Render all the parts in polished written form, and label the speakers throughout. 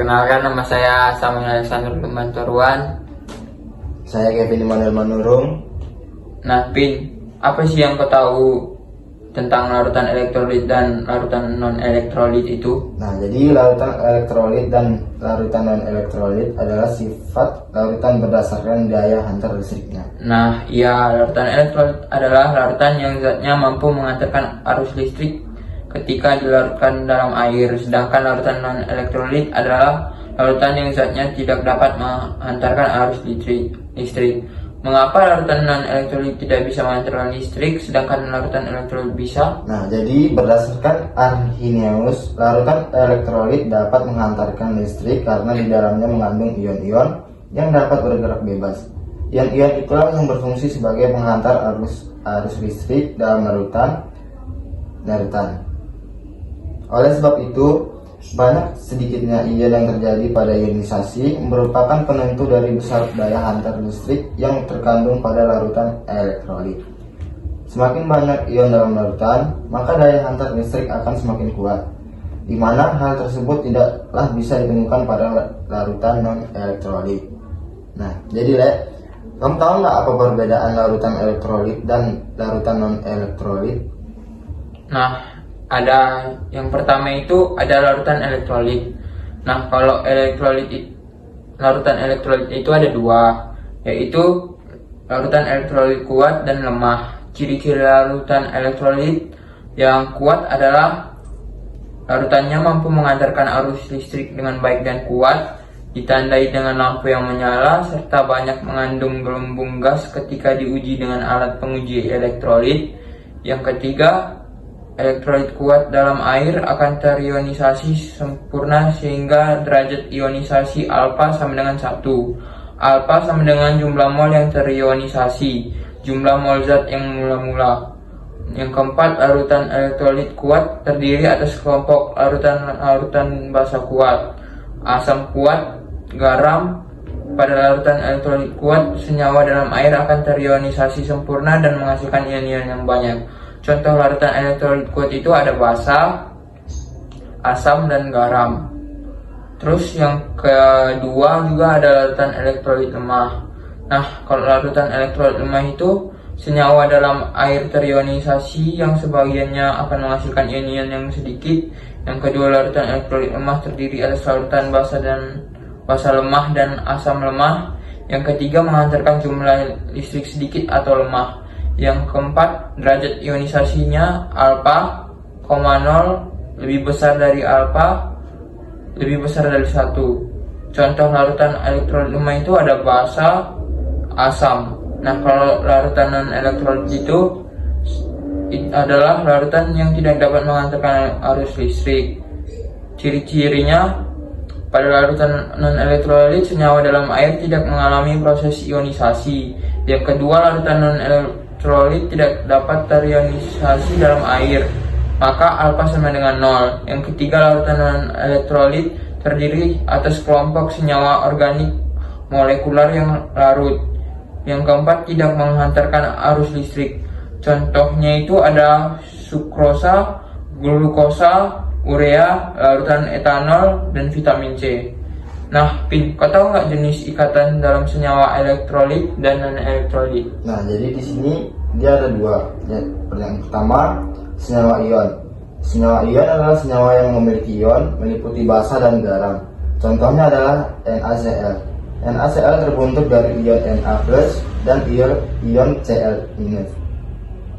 Speaker 1: Perkenalkan, nama saya Samuel Alexander Kemantoruan.
Speaker 2: Saya Kevin Immanuel Manurung.
Speaker 1: Nah, Pin, apa sih yang kau tahu tentang larutan elektrolit dan larutan non-elektrolit itu?
Speaker 2: Nah, jadi larutan elektrolit dan larutan non-elektrolit adalah sifat larutan berdasarkan daya hantar listriknya.
Speaker 1: Nah, larutan elektrolit adalah larutan yang zatnya mampu mengantarkan arus listrik ketika dilarutkan dalam air, sedangkan larutan non-elektrolit adalah larutan yang zatnya tidak dapat menghantarkan arus listrik. Mengapa larutan non-elektrolit tidak bisa menghantarkan listrik, sedangkan larutan elektrolit bisa?
Speaker 2: Nah, jadi berdasarkan Arrhenius, larutan elektrolit dapat menghantarkan listrik karena di dalamnya mengandung ion-ion yang dapat bergerak bebas. Ion-ion itulah yang berfungsi sebagai penghantar arus listrik dalam larutan. Oleh sebab itu, banyak sedikitnya ion yang terjadi pada ionisasi merupakan penentu dari besar daya hantar listrik yang terkandung pada larutan elektrolit. Semakin banyak ion dalam larutan, maka daya hantar listrik akan semakin kuat, di mana hal tersebut tidaklah bisa ditemukan pada larutan non-elektrolit. Nah, jadi kamu tahu nggak apa perbedaan larutan elektrolit dan larutan non-elektrolit?
Speaker 1: Nah, yang pertama itu ada larutan elektrolit. Nah, kalau larutan elektrolit itu ada dua, yaitu larutan elektrolit kuat dan lemah. Ciri-ciri larutan elektrolit yang kuat adalah larutannya mampu mengantarkan arus listrik dengan baik dan kuat, ditandai dengan lampu yang menyala, serta banyak mengandung gelembung gas ketika diuji dengan alat penguji elektrolit. Yang ketiga, elektrolit kuat dalam air akan terionisasi sempurna sehingga derajat ionisasi alfa sama dengan 1. Alfa sama dengan jumlah mol yang terionisasi, jumlah mol zat yang mula-mula. Yang keempat, larutan elektrolit kuat terdiri atas kelompok larutan basa kuat, asam kuat, garam. Pada larutan elektrolit kuat, senyawa dalam air akan terionisasi sempurna dan menghasilkan ion-ion yang banyak. Contoh larutan elektrolit kuat itu ada basa, asam, dan garam. Terus yang kedua juga ada larutan elektrolit lemah. Nah, kalau larutan elektrolit lemah itu senyawa dalam air terionisasi yang sebagiannya akan menghasilkan ion-ion yang sedikit. Yang kedua, larutan elektrolit lemah terdiri atas larutan basa lemah dan asam lemah. Yang ketiga, menghantarkan jumlah listrik sedikit atau lemah. Yang keempat, derajat ionisasinya alfa, 0 lebih besar dari alfa, lebih besar dari 1. Contoh larutan elektrolit lemah itu ada basa, asam. Nah, kalau larutan non-elektrolit itu adalah larutan yang tidak dapat mengantarkan arus listrik. Ciri-cirinya, pada larutan non-elektrolit senyawa dalam air tidak mengalami proses ionisasi. Yang kedua, larutan non-elektrolit tidak dapat terionisasi dalam air, maka alfa sama dengan 0. Yang ketiga, larutan non-elektrolit terdiri atas kelompok senyawa organik molekular yang larut. Yang keempat, tidak menghantarkan arus listrik. Contohnya itu ada sukrosa, glukosa, urea, larutan etanol, dan vitamin C. Nah, Pin, kau tahu nggak jenis ikatan dalam senyawa elektrolit dan non-elektrolit?
Speaker 2: Nah, jadi di sini dia ada dua. Yang pertama, senyawa ion. Senyawa ion adalah senyawa yang memiliki ion meliputi basa dan garam. Contohnya adalah NaCl. NaCl terbentuk dari ion Na+ dan ion Cl-.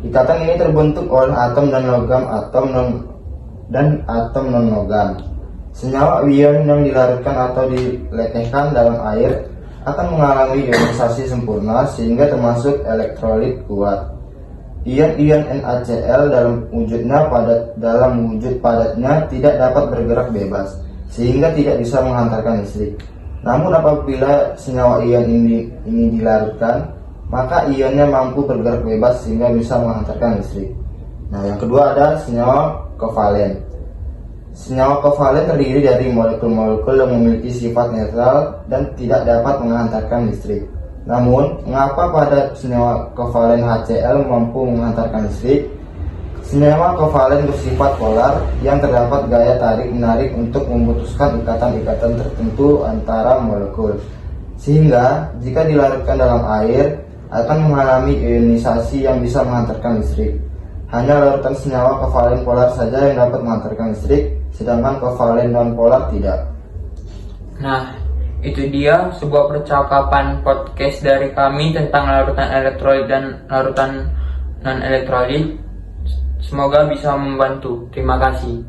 Speaker 2: Ikatan ini terbentuk oleh atom dan logam atom non-logam. Senyawa ion yang dilarutkan atau dilelehkan dalam air akan mengalami ionisasi sempurna sehingga termasuk elektrolit kuat. Ion-ion NaCl dalam wujud padatnya tidak dapat bergerak bebas sehingga tidak bisa menghantarkan listrik. Namun apabila senyawa ion ini dilarutkan, maka ionnya mampu bergerak bebas sehingga bisa menghantarkan listrik. Nah, yang kedua ada senyawa kovalen. Senyawa kovalen terdiri dari molekul-molekul yang memiliki sifat netral dan tidak dapat menghantarkan listrik. Namun, mengapa pada senyawa kovalen HCl mampu menghantarkan listrik? Senyawa kovalen bersifat polar yang terdapat gaya tarik-menarik untuk memutuskan ikatan-ikatan tertentu antara molekul. Sehingga, jika dilarutkan dalam air, akan mengalami ionisasi yang bisa menghantarkan listrik. Hanya larutan senyawa kovalen polar saja yang dapat menghantarkan listrik, sedangkan kovalen non-polar tidak.
Speaker 1: Nah, itu dia sebuah percakapan podcast dari kami tentang larutan elektrolit dan larutan non-elektrolit. Semoga bisa membantu. Terima kasih.